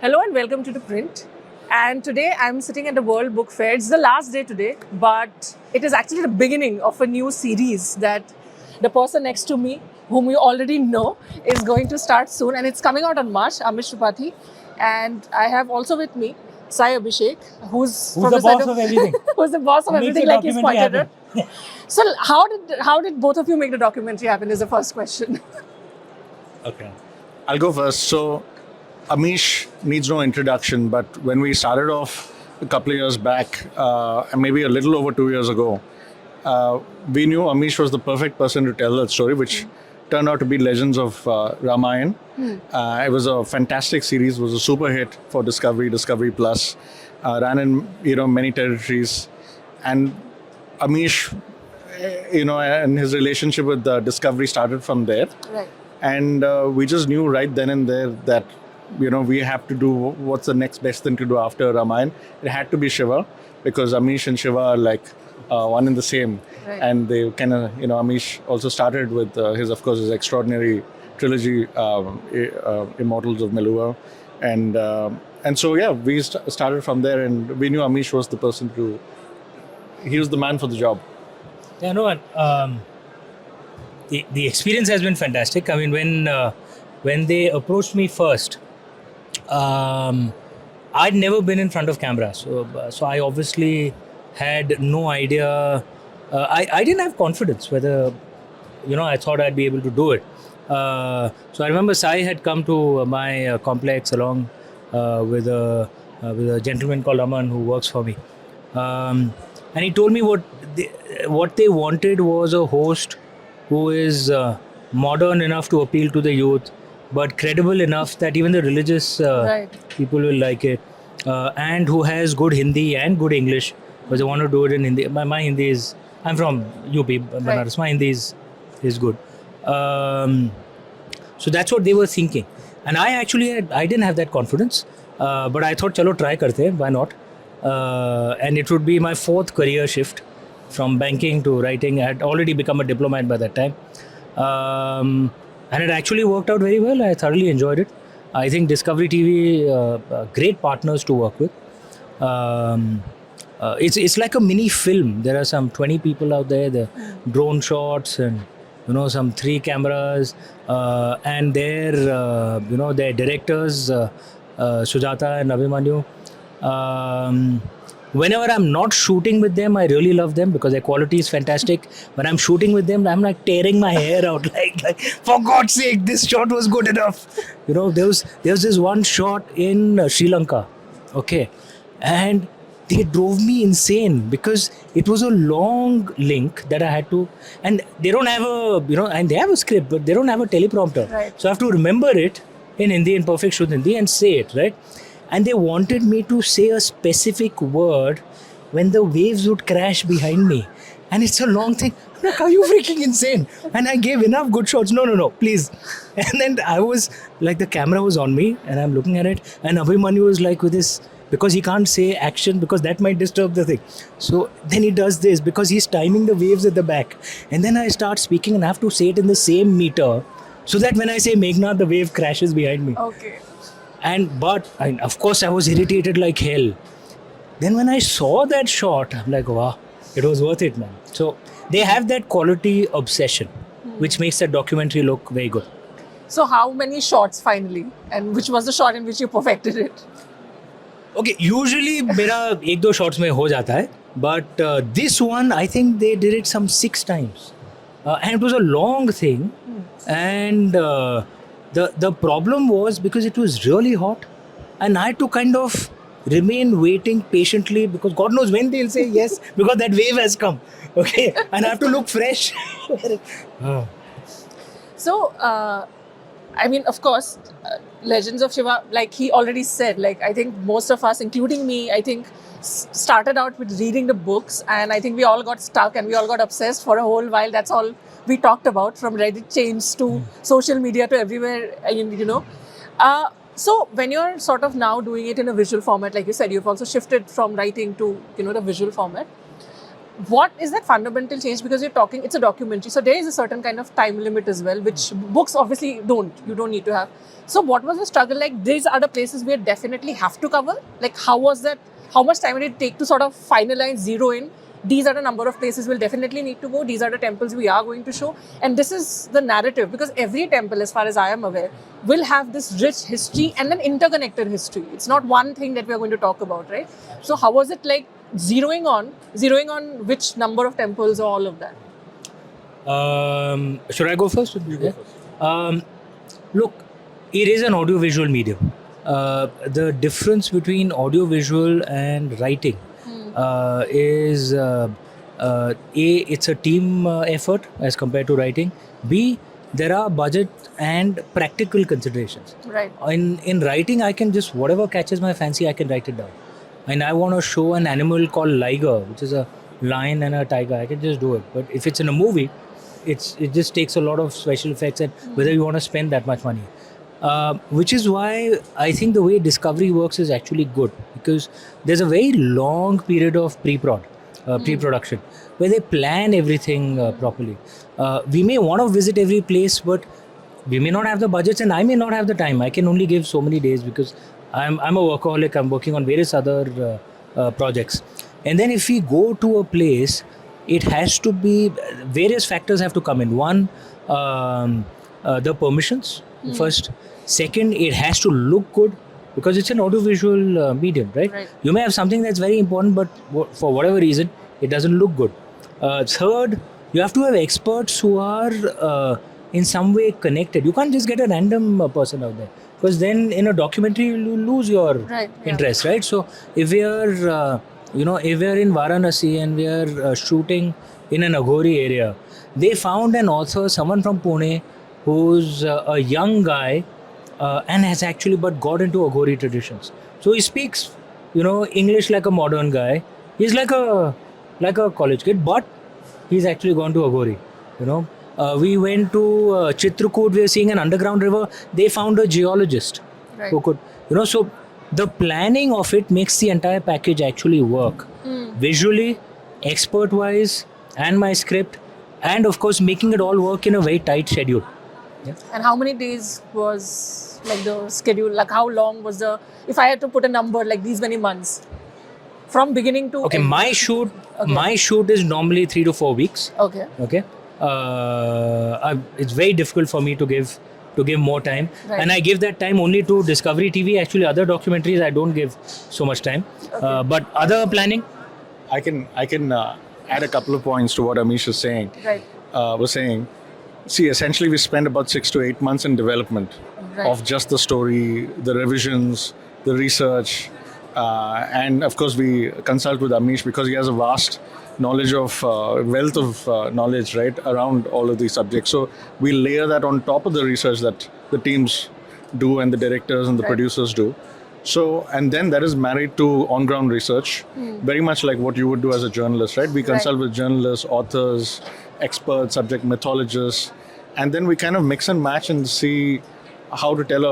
Hello and welcome to ThePrint. And today I'm sitting at the World Book Fair. It's the last day today, but it is actually the beginning of a new series that the person next to me, whom you already know, is going to start soon. And it's coming out on March, Amish Tripathi. And I have also with me Sai Abishek, who's the boss of everything. who's the boss of everything, like he's pointed out. So how did both of you make the documentary happen is the first question. Okay. I'll go first. So, Amish needs no introduction, but when we started off a couple of years back, and maybe a little over 2 years ago, we knew Amish was the perfect person to tell that story, which turned out to be Legends of Ramayana. It was a fantastic series, was a super hit for Discovery Plus, ran in many territories, and Amish, and his relationship with Discovery started from there. Right. And we just knew right then and there that, we have to do what's the next best thing to do after Ramayana. It had to be Shiva, because Amish and Shiva are like one and the same. Right. And they kind of, Amish also started with his extraordinary trilogy, Immortals of Melua. And so, yeah, we started from there, and we knew Amish was the person he was the man for the job. Yeah, no, the experience has been fantastic. I mean, when they approached me first, I'd never been in front of camera, so I obviously had no idea. I didn't have confidence whether, I thought I'd be able to do it. So I remember Sai had come to my complex along with a gentleman called Aman who works for me, and he told me what they wanted was a host who is modern enough to appeal to the youth, but credible enough that even the religious people will like it, and who has good Hindi and good English, because they want to do it in Hindi. My Hindi is, I'm from UP, Banaras. My Hindi is good. So that's what they were thinking. And I didn't have that confidence, but I thought, chalo, try karte, why not? And it would be my fourth career shift from banking to writing. I had already become a diplomat by that time. And it actually worked out very well. I thoroughly enjoyed it. I think Discovery TV, great partners to work with. It's like a mini film. There are some 20 people out there, the drone shots and, some 3 cameras, and their directors, Sujata and Abhimanyu. Whenever I'm not shooting with them, I really love them because their quality is fantastic. When I'm shooting with them, I'm like tearing my hair out. Like for God's sake, this shot was good enough. There was this one shot in Sri Lanka, okay, and they drove me insane because it was a long link that I had to, and they don't have and they have a script, but they don't have a teleprompter. Right. So I have to remember it in Hindi, in perfect Shuddh Hindi, and say it, right? And they wanted me to say a specific word when the waves would crash behind me. And it's a long thing. I'm like, are you freaking insane? And I gave enough good shots. No, please. And then I was like, the camera was on me and I'm looking at it. And Abhimanyu was like with this, because he can't say action because that might disturb the thing. So then he does this because he's timing the waves at the back. And then I start speaking and I have to say it in the same meter so that when I say Meghnad, the wave crashes behind me. Okay. But of course I was irritated like hell. Then when I saw that shot, I'm like, wow, it was worth it, man. So they have that quality obsession, which makes that documentary look very good. So how many shots finally? And which was the shot in which you perfected it? Okay, usually मेरा 1-2 shots में हो जाता है, but this one I think they did it some 6 times, and it was a long thing, and the problem was because it was really hot, and I had to kind of remain waiting patiently because God knows when they'll say yes because that wave has come, okay, and I have to look fresh. So, I mean, of course, Legends of Shiva, like he already said, like I think most of us, including me, I think started out with reading the books, and I think we all got stuck and we all got obsessed for a whole while. That's all we talked about, from Reddit chains to social media to everywhere, So when you're sort of now doing it in a visual format, like you said, you've also shifted from writing to, the visual format. what is that fundamental change? Because you're talking, it's a documentary, so there is a certain kind of time limit as well, which books obviously don't. You don't need to have. So what was the struggle like? These are the places we definitely have to cover. Like, how was that? How much time did it take to sort of finalize, zero in? These are the number of places we'll definitely need to go. These are the temples we are going to show. And this is the narrative, because every temple, as far as I am aware, will have this rich history and an interconnected history. It's not one thing that we're going to talk about, right? So how was it like zeroing on which number of temples or all of that? Should I go first? You go first. Look, it is an audiovisual medium. The difference between audiovisual and writing is A, it's a team effort as compared to writing. B, there are budget and practical considerations. Right. In writing, I can just, whatever catches my fancy, I can write it down. And I want to show an animal called liger, which is a lion and a tiger. I can just do it. But if it's in a movie, it just takes a lot of special effects and whether you want to spend that much money. Which is why I think the way Discovery works is actually good, because there's a very long period of pre-production, where they plan everything properly. We may want to visit every place, but we may not have the budgets, and I may not have the time. I can only give so many days because I'm a workaholic. I'm working on various other projects. And then if we go to a place, it has to be, various factors have to come in. One, the permissions first. Second, it has to look good, because it's an audiovisual medium, right? You may have something that's very important, but for whatever reason, it doesn't look good. Third, you have to have experts who are in some way connected. You can't just get a random person out there, because then in a documentary you lose your interest, right? So if we are, if we are in Varanasi and we are shooting in an Aghori area, they found an author, someone from Pune, who's a young guy and has actually but got into Aghori traditions. So he speaks, English like a modern guy. He's like a college kid, but he's actually gone to Aghori. We went to Chitrakoot. We were seeing an underground river. They found a geologist who could, so the planning of it makes the entire package actually work visually, expert-wise, and my script, and of course making it all work in a very tight schedule. Yeah. And how many days was like the schedule? Like how long was if I had to put a number, like these many months from beginning to end? My shoot is normally 3 to 4 weeks. Okay. It's very difficult for me to give more time, and I give that time only to Discovery TV. Actually, other documentaries I don't give so much time. But other planning, I can add a couple of points to what Amish is saying. Was saying. See, essentially, we spend about 6 to 8 months in development of just the story, the revisions, the research, and of course, we consult with Amish because he has a vast knowledge of wealth of knowledge, right, around all of these subjects. So we layer that on top of the research that the teams do and the directors and the producers do. So, and then that is married to on-ground research, very much like what you would do as a journalist, right? We consult with journalists, authors, experts, subject mythologists, and then we kind of mix and match and see how to tell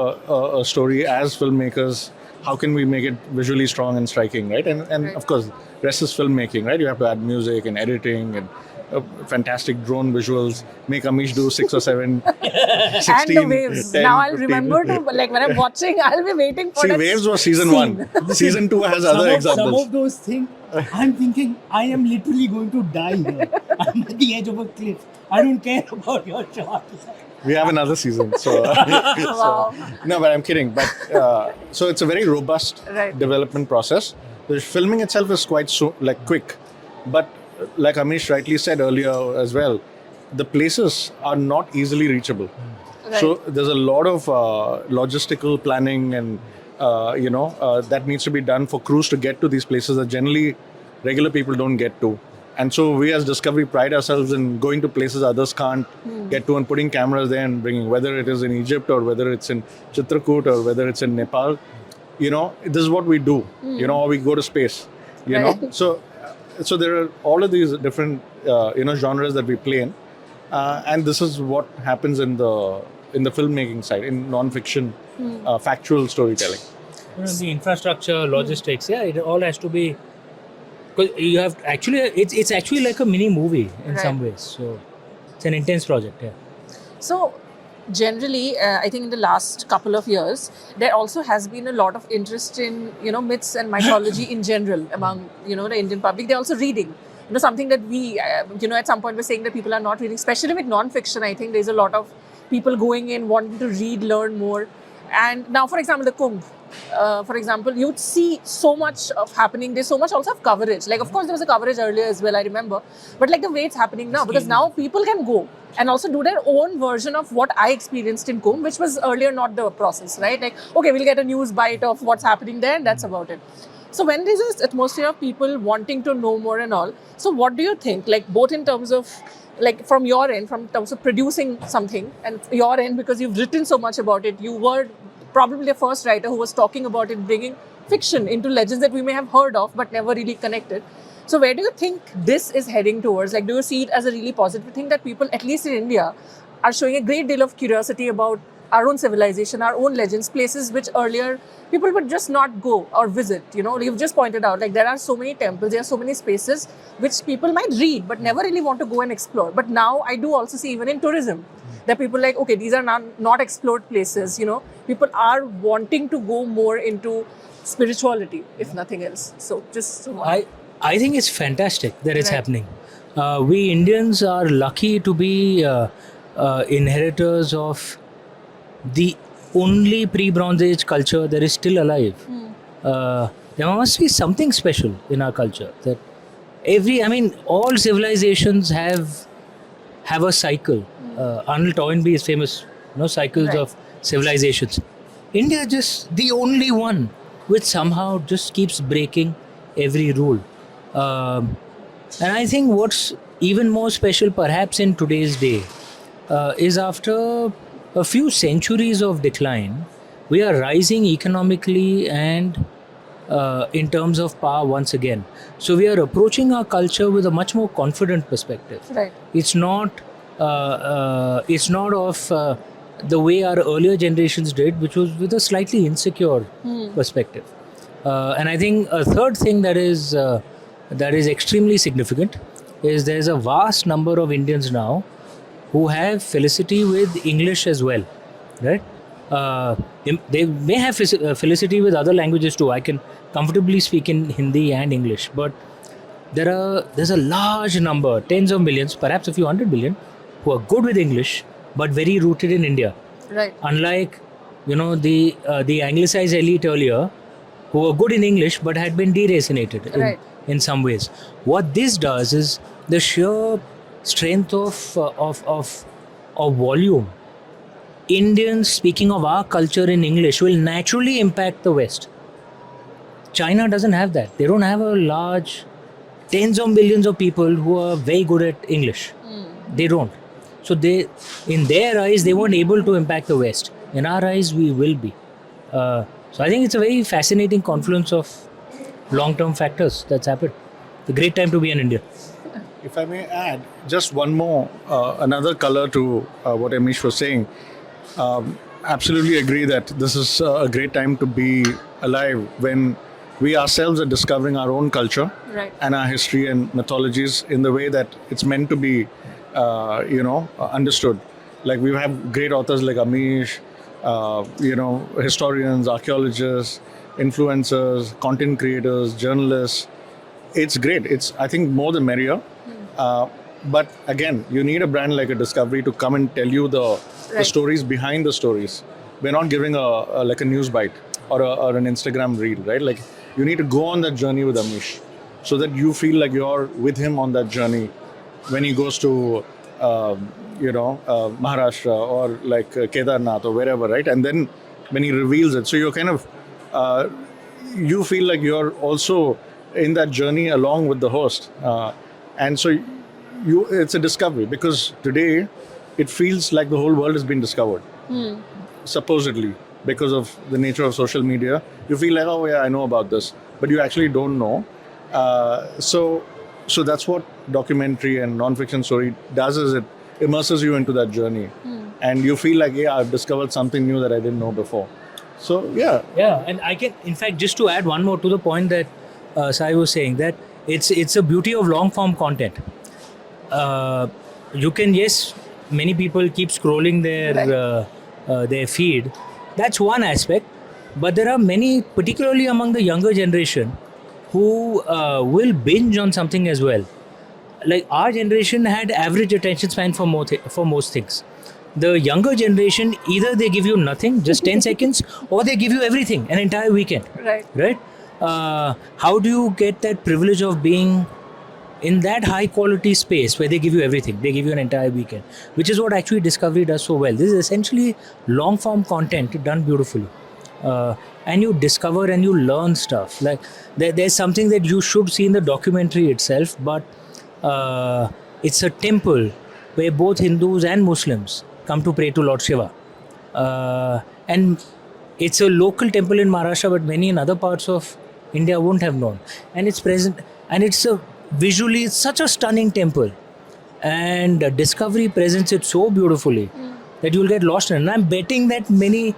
a story as filmmakers. How can we make it visually strong and striking, right? And of course, rest is filmmaking, right? You have to add music and editing and fantastic drone visuals. Make Amish do 6 or 7, 16, and the waves. 10, now I'll 15. remember to, like when I'm watching, I'll be waiting for See, waves was season 1. Season 2 has other examples. Some of those things, I'm thinking, I am literally going to die here. I'm at the edge of a cliff. I don't care about your shot. We have another season, so, no, but I'm kidding. But so it's a very robust development process. The filming itself is quite quick, but like Amish rightly said earlier as well, the places are not easily reachable. So there's a lot of logistical planning and that needs to be done for crews to get to these places that generally regular people don't get to. And so we as Discovery pride ourselves in going to places others can't get to and putting cameras there and bringing, whether it is in Egypt or whether it's in Chitrakoot or whether it's in Nepal. This is what we do, or we go to space, know. So there are all of these different, genres that we play in. And this is what happens in the filmmaking side, in non-fiction, factual storytelling. The infrastructure, logistics, it all has to be. because you have actually it's actually like a mini movie in Right. some ways. So it's an intense project. Yeah. So, generally, I think in the last couple of years, there also has been a lot of interest in myths and mythology in general among the Indian public. They're also reading. Something that we at some point were saying that people are not reading, especially with non-fiction. I think there's a lot of people going in wanting to read, learn more. And now, for example, the Kumbh. For example, you'd see so much of happening. There's so much also of coverage. Like, of course, there was a coverage earlier as well, I remember. But like the way it's happening now, because now people can go and also do their own version of what I experienced in Kumbh, which was earlier not the process, right? Like, okay, we'll get a news bite of what's happening there, and that's about it. So when there's this atmosphere of people wanting to know more and all, so what do you think? Like, both in terms of like from your end, from terms of producing something, and your end, because you've written so much about it, you were probably the first writer who was talking about it, bringing fiction into legends that we may have heard of but never really connected. So where do you think this is heading towards? Like, do you see it as a really positive thing that people, at least in India, are showing a great deal of curiosity about our own civilization, our own legends, places which earlier people would just not go or visit? You've just pointed out, like, there are so many temples, there are so many spaces which people might read but never really want to go and explore. But now I do also see, even in tourism, that people like, okay, these are not explored places. People are wanting to go more into spirituality, if nothing else. So just I think it's fantastic that it's Right. happening. We Indians are lucky to be inheritors of the only pre-Bronze Age culture that is still alive. There must be something special in our culture that all civilizations have a cycle. Arnold Toynbee is famous, cycles Right. of civilizations. India just the only one which somehow just keeps breaking every rule. And I think what's even more special, perhaps in today's day, is after a few centuries of decline, we are rising economically and in terms of power once again. So we are approaching our culture with a much more confident perspective. Right. It's not of the way our earlier generations did, which was with a slightly insecure perspective. And I think a third thing that is extremely significant is there's a vast number of Indians now who have felicity with English as well, right? They may have felicity with other languages too. I can comfortably speak in Hindi and English, but there's a large number, tens of millions, perhaps a few 100 million, who are good with English but very rooted in India. Right. Unlike the anglicized elite earlier, who were good in English but had been deracinated Right. in some ways. What this does is the sheer strength of volume. Indians speaking of our culture in English will naturally impact the West. China doesn't have that. They don't have a large tens of millions of people who are very good at English. They don't. So in their eyes, they weren't able to impact the West. In our eyes, we will be. So I think it's a very fascinating confluence of long-term factors that's happened. It's a great time to be in India. If I may add just one more, another color to what Amish was saying, absolutely agree that this is a great time to be alive when we ourselves are discovering our own culture Right. and our history and mythologies in the way that it's meant to be, understood. Like we have great authors like Amish, historians, archaeologists, influencers, content creators, journalists. It's great. It's, I think, more the merrier. But again, you need a brand like a Discovery to come and tell you the Right. stories behind the stories. We're not giving a news bite or an Instagram reel, right? Like you need to go on that journey with Amish, so that you feel like you're with him on that journey when he goes to Maharashtra or like Kedarnath or wherever, right? And then when he reveals it, so you're kind of you feel like you're also in that journey along with the host, and so it's a discovery, because today it feels like the whole world has been discovered, supposedly, because of the nature of social media. You feel like, oh yeah, I know about this, but you actually don't know. So that's what documentary and non-fiction story does, is it immerses you into that journey, and you feel like, yeah, I've discovered something new that I didn't know before. So yeah. Yeah, and I can, in fact, just to add one more to the point that Sai was saying, that it's a beauty of long form content. You can, yes, many people keep scrolling their feed. That's one aspect, but there are many, particularly among the younger generation, who will binge on something as well. Like our generation had average attention span for most things. The younger generation, either they give you nothing, just 10 seconds, or they give you everything, an entire weekend. Right. How do you get that privilege of being in that high quality space where they give you everything? They give you an entire weekend, which is what actually Discovery does so well. This is essentially long form content done beautifully. And you discover and you learn stuff. Like there's something that you should see in the documentary itself, but it's a temple where both Hindus and Muslims come to pray to Lord Shiva. And it's a local temple in Maharashtra, but many in other parts of India won't have known. And it's present, and it's visually such a stunning temple. And Discovery presents it so beautifully that you'll get lost in it. And I'm betting that many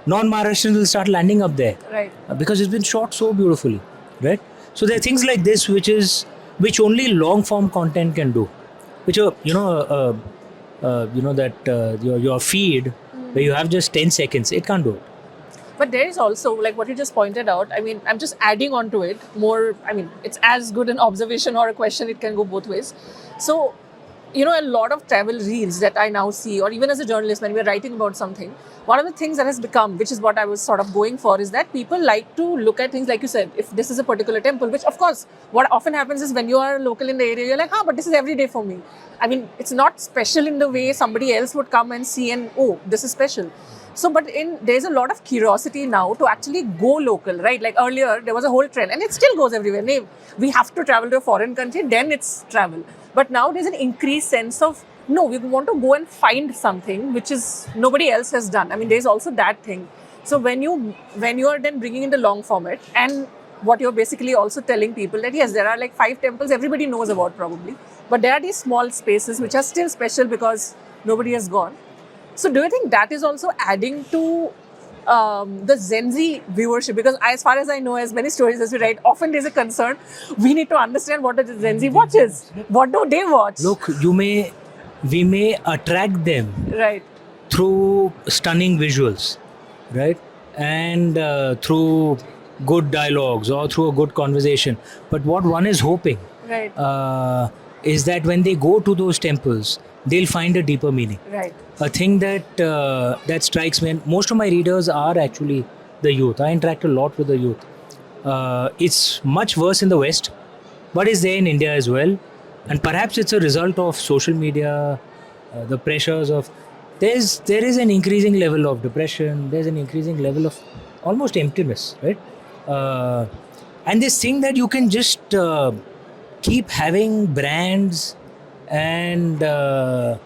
non-Maharashtrians will start landing up there. Right. Because it's been shot so beautifully, right? So there are things like this which only long form content can do, which are your feed where you have just 10 seconds, it can't do it. But there is also, like what you just pointed out, I mean, I'm just adding on to it more. I mean, it's as good an observation or a question, it can go both ways. So, a lot of travel reels that I now see, or even as a journalist, when we're writing about something, one of the things that has become, which is what I was sort of going for, is that people like to look at things, like you said, if this is a particular temple, which of course, what often happens is when you are local in the area, you're like, but this is every day for me. I mean, it's not special in the way somebody else would come and see and, this is special. So, but there's a lot of curiosity now to actually go local, right? Like earlier, there was a whole trend, and it still goes everywhere. We have to travel to a foreign country, then it's travel. But now there's an increased sense of, no, we want to go and find something which is nobody else has done. I mean, there's also that thing. So when you are then bringing in the long format, and what you're basically also telling people that yes, there are like 5 temples everybody knows about probably, but there are these small spaces which are still special because nobody has gone. So do you think that is also adding to the Gen Z viewership? Because as far as I know, as many stories as we write, often there's a concern. We need to understand what the Gen Z watches. What do they watch? Look, we may attract them right through stunning visuals, right? And through good dialogues or through a good conversation. But what one is hoping is that when they go to those temples, they'll find a deeper meaning. Right. A thing that strikes me, and most of my readers are actually the youth. I interact a lot with the youth. It's much worse in the West, but it's there in India as well. And perhaps it's a result of social media, the pressures of... There is an increasing level of depression. There's an increasing level of almost emptiness, right? And this thing that you can just keep having brands and just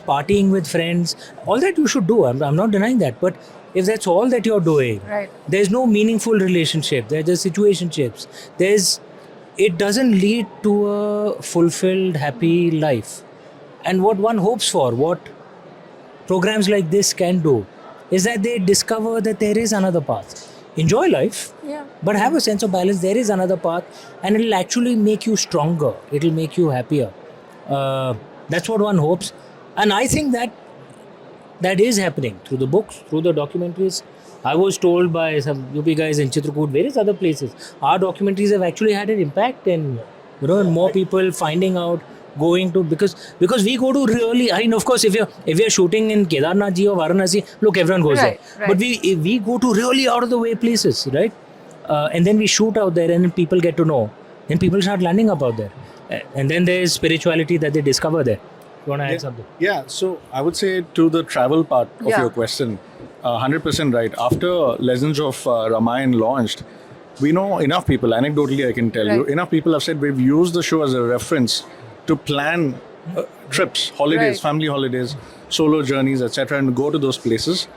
partying with friends, all that you should do. I'm not denying that, but if that's all that you're doing, right, there's no meaningful relationship. There's just situationships. It doesn't lead to a fulfilled, happy life. And what one hopes for, what programs like this can do, is that they discover that there is another path. Enjoy life, but have a sense of balance. There is another path, and it'll actually make you stronger. It'll make you happier. That's what one hopes. And I think that is happening through the books, through the documentaries. I was told by some UP guys in Chitrakoot, various other places, our documentaries have actually had an impact in, more people finding out, going to, because we go to really, I mean, of course, if you're shooting in Kedarnath or Varanasi, look, everyone goes there. Right. But we go to really out of the way places, right? And then we shoot out there, and then people get to know. Then people start landing up out there. And then there's spirituality that they discover there. You want to add something? Yeah, so I would say to the travel part of your question, 100% right. After Legends of Ramayana launched, we know enough people, anecdotally I can tell you, enough people have said we've used the show as a reference to plan trips, holidays, family holidays, solo journeys, etc., and go to those places.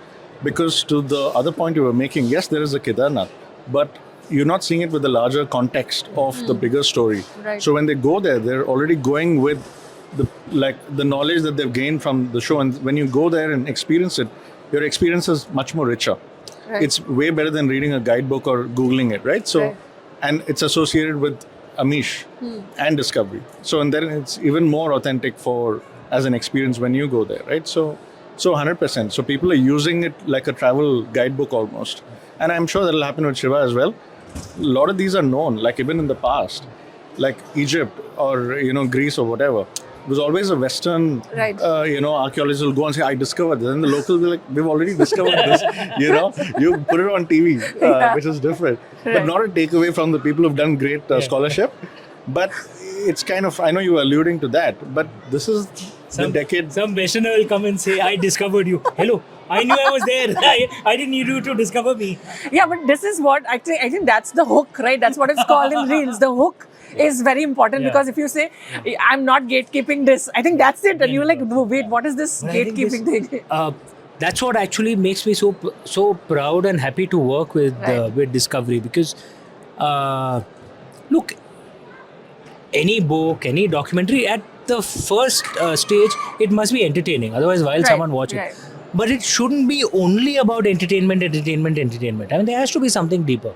Because to the other point you were making, yes, there is a Kedarnath, but you're not seeing it with the larger context of the bigger story. Right. So when they go there, they're already going with the knowledge that they've gained from the show, and when you go there and experience it, your experience is much more richer. Right. It's way better than reading a guidebook or Googling it, right? So, and it's associated with Amish and Discovery. So and then it's even more authentic for as an experience when you go there, right? So 100%. So people are using it like a travel guidebook almost, and I'm sure that'll happen with Shiva as well. A lot of these are known, like even in the past, like Egypt or Greece or whatever. It was always a Western, Right. Archaeologists will go and say, "I discovered this," and the locals will be like, "We've already discovered this." You put it on TV, which is different, but not a takeaway from the people who've done great scholarship. But it's kind of, I know you were alluding to that, but this is the decade. Some Westerner will come and say, I discovered you. Hello, I knew I was there. I didn't need you to discover me. Yeah, but this is what actually I think that's the hook, right? That's what it's called in reels. The hook is very important because if you say I'm not gatekeeping this, I think that's it, and you're like, no, wait, what is this gatekeeping thing? That's what actually makes me so proud and happy to work with Discovery, because look, any book, any documentary, at the first stage, it must be entertaining. Otherwise, why will someone watch it? But it shouldn't be only about entertainment. I mean, there has to be something deeper.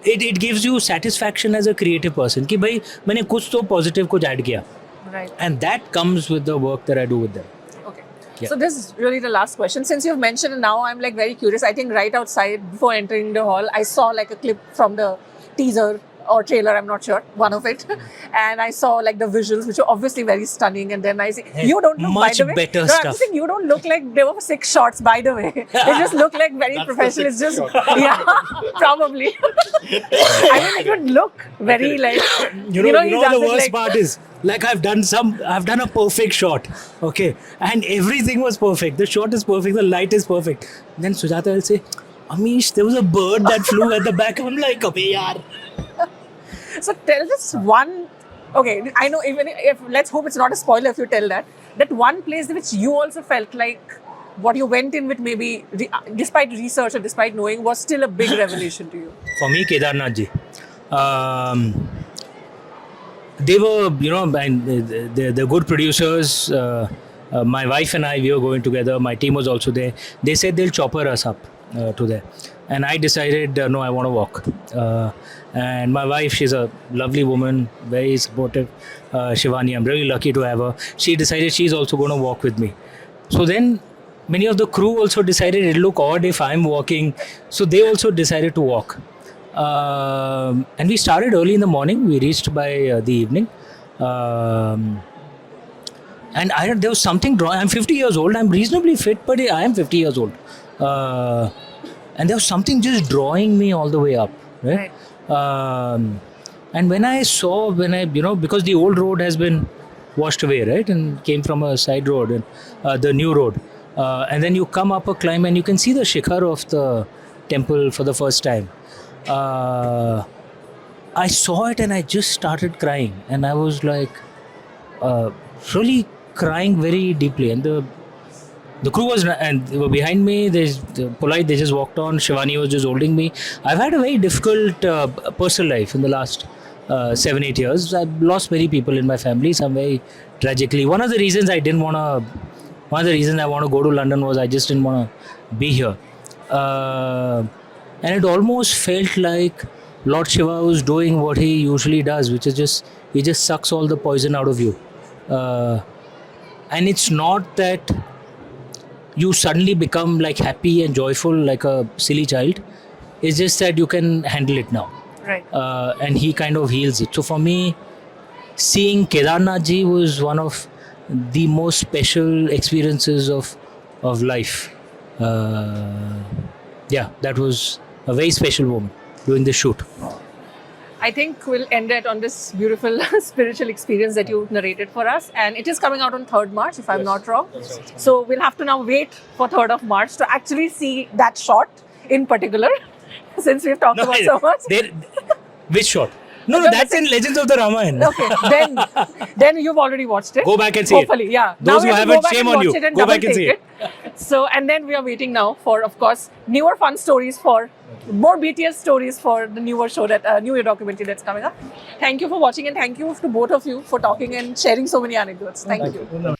It gives you satisfaction as a creative person कि भाई मैंने कुछ तो positive कुछ add किया. Right. And that comes with the work that I do with them. Okay. Yeah. So this is really the last question. Since you've mentioned it now, I'm like very curious. I think right outside before entering the hall, I saw like a clip from the teaser or trailer, I'm not sure, one of it. And I saw like the visuals, which are obviously very stunning. And then I see, you don't look, much by the way, better I'm stuff. just saying, you don't look like there were 6 shots, by the way. They just look like very professional. It's just, yeah, probably. I mean, it would look very like, you know the worst part is, like I've done a perfect shot, okay, and everything was perfect. The shot is perfect, the light is perfect. Then Sujata will say, Amish, there was a bird that flew at the back. I'm like, abey yaar. So tell us one, okay, I know even if, let's hope it's not a spoiler if you tell that one place which you also felt like what you went in with maybe, despite research or despite knowing, was still a big revelation to you. For me, Kedarnath ji. They were, they're good producers. My wife and I, we were going together. My team was also there. They said they'll chopper us up to there. And I decided, no, I want to walk. And my wife, she's a lovely woman, very supportive. Shivani, I'm really lucky to have her. She decided she's also going to walk with me. So then many of the crew also decided it'll look odd if I'm walking. So they also decided to walk. And we started early in the morning. We reached by the evening. And there was something drawing. I'm 50 years old. I'm reasonably fit, but I am 50 years old. And there was something just drawing me all the way up. Right? And when I saw, because the old road has been washed away, right? And came from a side road, and the new road. And then you come up a climb and you can see the shikhar of the temple for the first time. I saw it and I just started crying, and I was like really crying very deeply. And the crew was, and they were behind me. They polite. They just walked on. Shivani was just holding me. I've had a very difficult personal life in the last 7-8 years. I've lost many people in my family, some very tragically. One of the reasons I want to go to London was I just didn't want to be here. And it almost felt like Lord Shiva was doing what he usually does, which is he just sucks all the poison out of you. And it's not that you suddenly become like happy and joyful like a silly child. It's just that you can handle it now. Right. And he kind of heals it. So for me, seeing Kedarnath ji was one of the most special experiences of life. That was a very special moment during the shoot. I think we'll end it on this beautiful spiritual experience that you narrated for us. And it is coming out on 3rd March, if I'm not wrong. Right. So we'll have to now wait for 3rd of March to actually see that shot in particular, since we've talked about so much. Which shot? No, that's in Legends of the Ramayana. Okay, then you've already watched it. Go back and see Hopefully, it. Yeah. Those who haven't, shame on you. Go back and see it. So, and then we are waiting now for, of course, newer fun stories, for more BTS stories for the newer show, that newer documentary that's coming up. Thank you for watching, and thank you to both of you for talking and sharing so many anecdotes. Thank you.